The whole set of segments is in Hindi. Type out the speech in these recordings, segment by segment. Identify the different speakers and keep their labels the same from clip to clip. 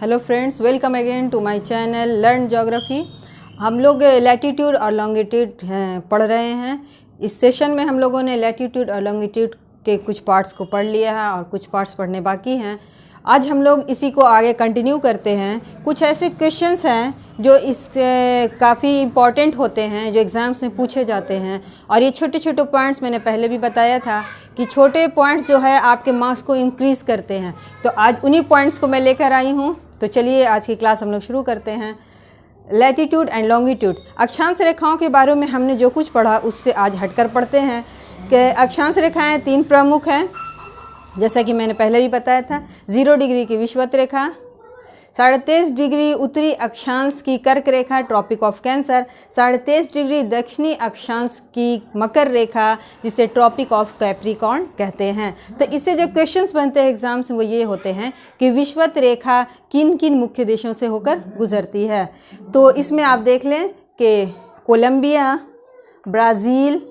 Speaker 1: Hello friends, welcome again to my channel learn geography. हम लोग लैटीट्यूड और लॉन्गिट्यूड पढ़ रहे हैं। इस सेशन में हम लोगों ने लैटीट्यूड और लॉन्गिट्यूड के कुछ पार्ट्स को पढ़ लिया है और कुछ पार्ट्स पढ़ने बाकी हैं। आज हम लोग इसी को आगे कंटिन्यू करते हैं। कुछ ऐसे क्वेश्चंस हैं जो इस काफ़ी इम्पॉर्टेंट होते हैं, जो एग्ज़ाम्स में पूछे जाते हैं। और ये छोटे छोटे पॉइंट्स मैंने पहले भी बताया था कि छोटे पॉइंट्स जो है आपके मार्क्स को इंक्रीज़ करते हैं। तो आज उन्हीं पॉइंट्स को मैं लेकर आई हूँ। तो चलिए आज की क्लास हम लोग शुरू करते हैं। लैटीट्यूड एंड लॉन्गिट्यूड, अक्षांश रेखाओं के बारे में हमने जो कुछ पढ़ा उससे आज हटकर पढ़ते हैं कि अक्षांश रेखाएं तीन प्रमुख हैं, जैसा कि मैंने पहले भी बताया था। 0 डिग्री की विषुवत रेखा, 23.5 डिग्री उत्तरी अक्षांश की कर्क रेखा ट्रॉपिक ऑफ कैंसर, 23.5 डिग्री दक्षिणी अक्षांश की मकर रेखा जिसे ट्रॉपिक ऑफ कैप्रिकॉर्न कहते हैं। तो इससे जो क्वेश्चंस बनते हैं एग्जाम्स में वो ये होते हैं कि विषुवत रेखा किन किन मुख्य देशों से होकर गुजरती है। तो इसमें आप देख लें कि कोलंबिया, ब्राज़ील,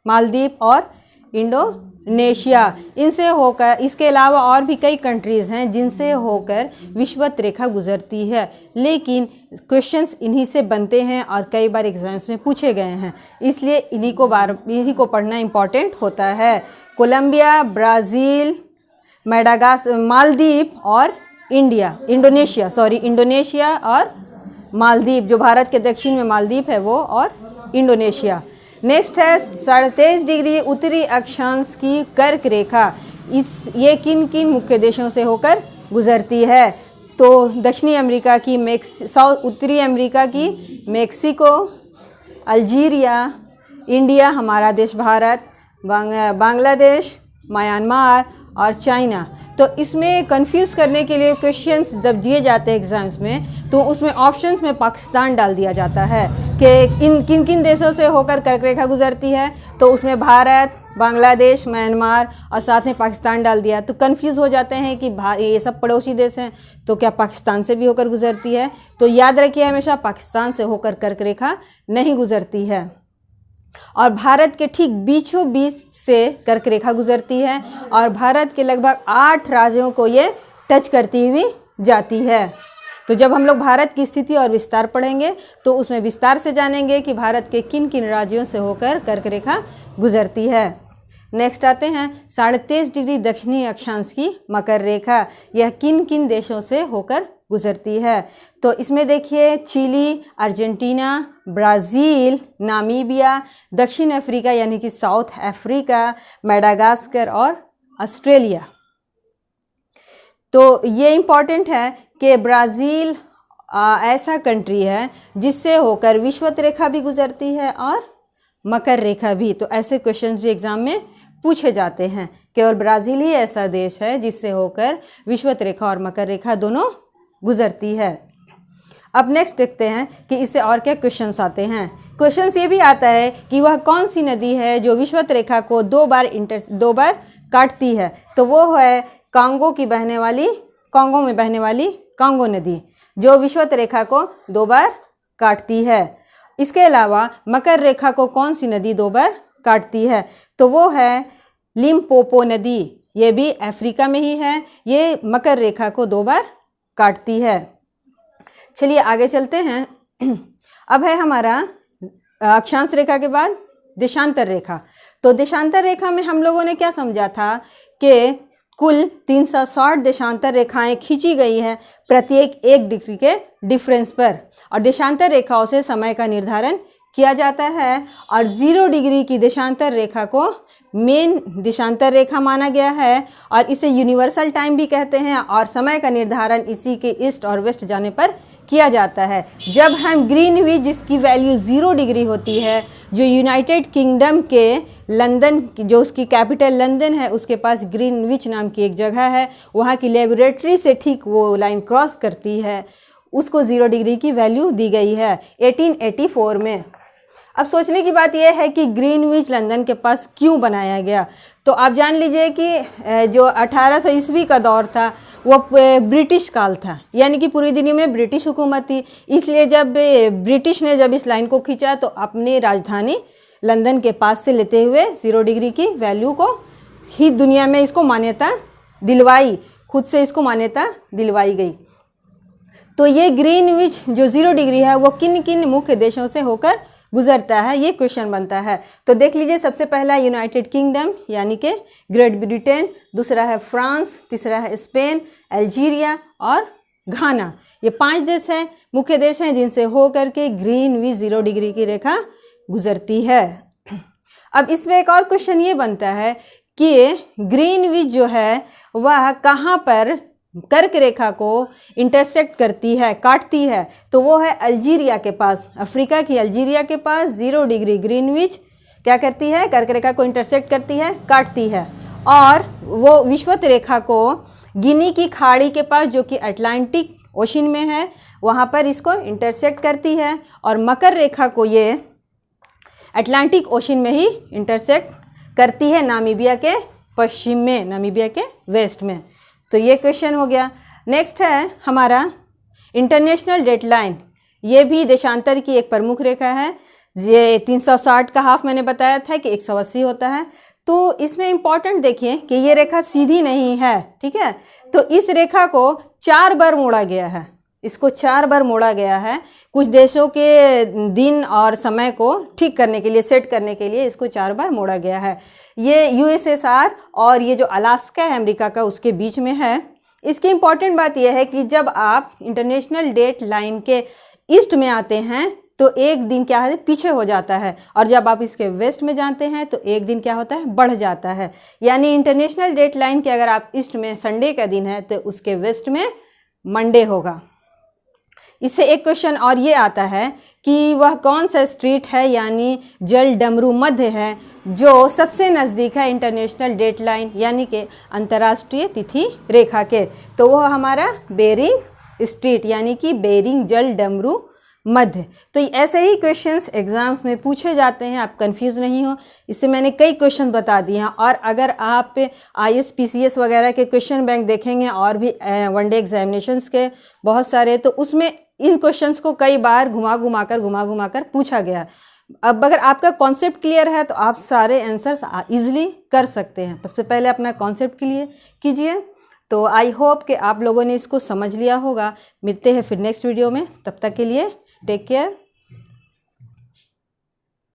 Speaker 1: मालदीव और इंडोनेशिया, इनसे होकर, इसके अलावा और भी कई कंट्रीज़ हैं जिनसे होकर विषुवत रेखा गुजरती है। लेकिन क्वेश्चंस इन्हीं से बनते हैं और कई बार एग्जाम्स में पूछे गए हैं, इसलिए इन्हीं को पढ़ना इम्पॉर्टेंट होता है। कोलंबिया, ब्राज़ील, मालदीव और इंडोनेशिया और मालदीव, जो भारत के दक्षिण में मालदीव है वो, और इंडोनेशिया। नेक्स्ट है 23.5 डिग्री उत्तरी अक्षांश की कर्क रेखा। ये किन किन मुख्य देशों से होकर गुजरती है? तो दक्षिणी अमेरिका की उत्तरी अमेरिका की मेक्सिको, अल्जीरिया, इंडिया हमारा देश भारत, बांग्लादेश, म्यांमार और चाइना। तो इसमें कंफ्यूज करने के लिए क्वेश्चंस जब दिए जाते हैं एग्जाम्स में, तो उसमें ऑप्शंस में पाकिस्तान डाल दिया जाता है कि किन किन देशों से होकर कर्क रेखा गुजरती है। तो उसमें भारत, बांग्लादेश, म्यांमार और साथ में पाकिस्तान डाल दिया। तो कंफ्यूज हो जाते हैं कि ये सब पड़ोसी देश हैं, तो क्या पाकिस्तान से भी होकर गुजरती है? तो याद रखिए हमेशा पाकिस्तान से होकर कर्क रेखा नहीं गुजरती है। और भारत के ठीक बीचों बीच से कर्क रेखा गुजरती है और भारत के लगभग 8 राज्यों को ये टच करती हुई जाती है। तो जब हम लोग भारत की स्थिति और विस्तार पढ़ेंगे तो उसमें विस्तार से जानेंगे कि भारत के किन किन राज्यों से होकर कर्क रेखा गुजरती है। नेक्स्ट आते हैं 23.5 डिग्री दक्षिणी अक्षांश की मकर रेखा। यह किन किन देशों से होकर गुजरती है? तो इसमें देखिए चिली, अर्जेंटीना, ब्राज़ील, नामीबिया, दक्षिण अफ्रीका यानी कि साउथ अफ्रीका, मेडागास्कर और ऑस्ट्रेलिया। तो ये इम्पॉर्टेंट है कि ब्राज़ील ऐसा कंट्री है जिससे होकर विषुवत रेखा भी गुजरती है और मकर रेखा भी। तो ऐसे क्वेश्चंस भी एग्जाम में पूछे जाते हैं। केवल ब्राज़ील ही ऐसा देश है जिससे होकर विषुवत रेखा और मकर रेखा दोनों गुजरती है। अब नेक्स्ट देखते हैं कि इससे और क्या क्वेश्चंस आते हैं। क्वेश्चंस ये भी आता है कि वह कौन सी नदी है जो विषुवत रेखा को दो बार काटती है? तो वो है कांगो में बहने वाली कांगो नदी, जो विषुवत रेखा को 2 बार काटती है। इसके अलावा मकर रेखा को कौन सी नदी 2 बार काटती है? तो वो है लिम्पोपो नदी, ये भी अफ्रीका में ही है। ये मकर रेखा को 2 बार काटती है। चलिए आगे चलते हैं। अब है हमारा अक्षांश रेखा के बाद देशांतर रेखा। तो देशांतर रेखा में हम लोगों ने क्या समझा था कि कुल 360 देशांतर रेखाएं खींची गई हैं प्रत्येक 1 डिग्री के डिफरेंस पर, और देशांतर रेखाओं से समय का निर्धारण किया जाता है। और 0 डिग्री की देशांतर रेखा को मेन देशांतर रेखा माना गया है और इसे यूनिवर्सल टाइम भी कहते हैं, और समय का निर्धारण इसी के ईस्ट और वेस्ट जाने पर किया जाता है। जब हम ग्रीनविच, जिसकी वैल्यू 0 डिग्री होती है, जो यूनाइटेड किंगडम के लंदन, जो उसकी कैपिटल लंदन है, उसके पास ग्रीनविच नाम की एक जगह है, वहाँ की लेबोरेटरी से ठीक वो लाइन क्रॉस करती है, उसको 0 डिग्री की वैल्यू दी गई है 1884 में। अब सोचने की बात यह है कि ग्रीनविच लंदन के पास क्यों बनाया गया। तो आप जान लीजिए कि जो 1800 ईस्वी का दौर था वो ब्रिटिश काल था, यानी कि पूरी दुनिया में ब्रिटिश हुकूमत थी। इसलिए जब ब्रिटिश ने जब इस लाइन को खींचा तो अपनी राजधानी लंदन के पास से लेते हुए 0 डिग्री की वैल्यू को ही दुनिया में इसको मान्यता दिलवाई, खुद से इसको मान्यता दिलवाई गई। तो ये ग्रीनविच जो 0 डिग्री है वो किन किन मुख्य देशों से होकर गुजरता है, ये क्वेश्चन बनता है। तो देख लीजिए, सबसे पहला यूनाइटेड किंगडम यानी कि ग्रेट ब्रिटेन, दूसरा है फ्रांस, तीसरा है स्पेन, अल्जीरिया और घाना। ये 5 देश हैं, मुख्य देश हैं जिनसे हो करके ग्रीनविच 0 डिग्री की रेखा गुजरती है। अब इसमें एक और क्वेश्चन ये बनता है कि ग्रीनविच जो है वह कहाँ पर कर्क रेखा को इंटरसेक्ट करती है, काटती है। तो वो है अल्जीरिया के पास, अफ्रीका की अल्जीरिया के पास 0 डिग्री ग्रीनविच क्या करती है, कर्क रेखा को इंटरसेक्ट करती है, काटती है। और वो विषुवत रेखा को गिनी की खाड़ी के पास जो कि अटलांटिक ओशन में है, वहाँ पर इसको इंटरसेक्ट करती है। और मकर रेखा को ये अटलांटिक ओशन में ही इंटरसेक्ट करती है, नामीबिया के पश्चिम में, नामीबिया के वेस्ट में। तो ये क्वेश्चन हो गया। नेक्स्ट है हमारा इंटरनेशनल डेडलाइन। ये भी देशांतर की एक प्रमुख रेखा है। ये 360 का हाफ मैंने बताया था कि 180 होता है। तो इसमें इम्पॉर्टेंट देखिए कि ये रेखा सीधी नहीं है, ठीक है। तो इस रेखा को 4 बार मोड़ा गया है, इसको 4 बार मोड़ा गया है। कुछ देशों के दिन और समय को ठीक करने के लिए, सेट करने के लिए इसको 4 बार मोड़ा गया है। ये यूएसएसआर और ये जो अलास्का है अमेरिका का, उसके बीच में है। इसकी इम्पॉर्टेंट बात यह है कि जब आप इंटरनेशनल डेट लाइन के ईस्ट में आते हैं तो एक दिन क्या है, पीछे हो जाता है। और जब आप इसके वेस्ट में जाते हैं तो एक दिन क्या होता है, बढ़ जाता है। यानी इंटरनेशनल डेट लाइन के अगर आप ईस्ट में संडे का दिन है तो उसके वेस्ट में मंडे होगा। इससे एक क्वेश्चन और ये आता है कि वह कौन सा स्ट्रीट है यानी जल डमरू मध्य है जो सबसे नज़दीक है इंटरनेशनल डेट लाइन यानी कि अंतर्राष्ट्रीय तिथि रेखा के। तो वह हमारा बेरिंग स्ट्रीट यानी कि बेरिंग जल डमरू मध्य। तो ऐसे ही क्वेश्चंस एग्जाम्स में पूछे जाते हैं, आप कंफ्यूज नहीं हो। इससे मैंने कई क्वेश्चन बता दिए हैं। और अगर आप IAS PCS वगैरह के क्वेश्चन बैंक देखेंगे और भी वनडे एग्जामिनेशंस के बहुत सारे, तो उसमें इन क्वेश्चंस को कई बार घुमा घुमा कर पूछा गया। अब अगर आपका कॉन्सेप्ट क्लियर है तो आप सारे आंसर्स ईजिली कर सकते हैं। सबसे पहले अपना कॉन्सेप्ट क्लियर कीजिए। तो आई होप कि आप लोगों ने इसको समझ लिया होगा। मिलते हैं फिर नेक्स्ट वीडियो में, तब तक के लिए टेक केयर।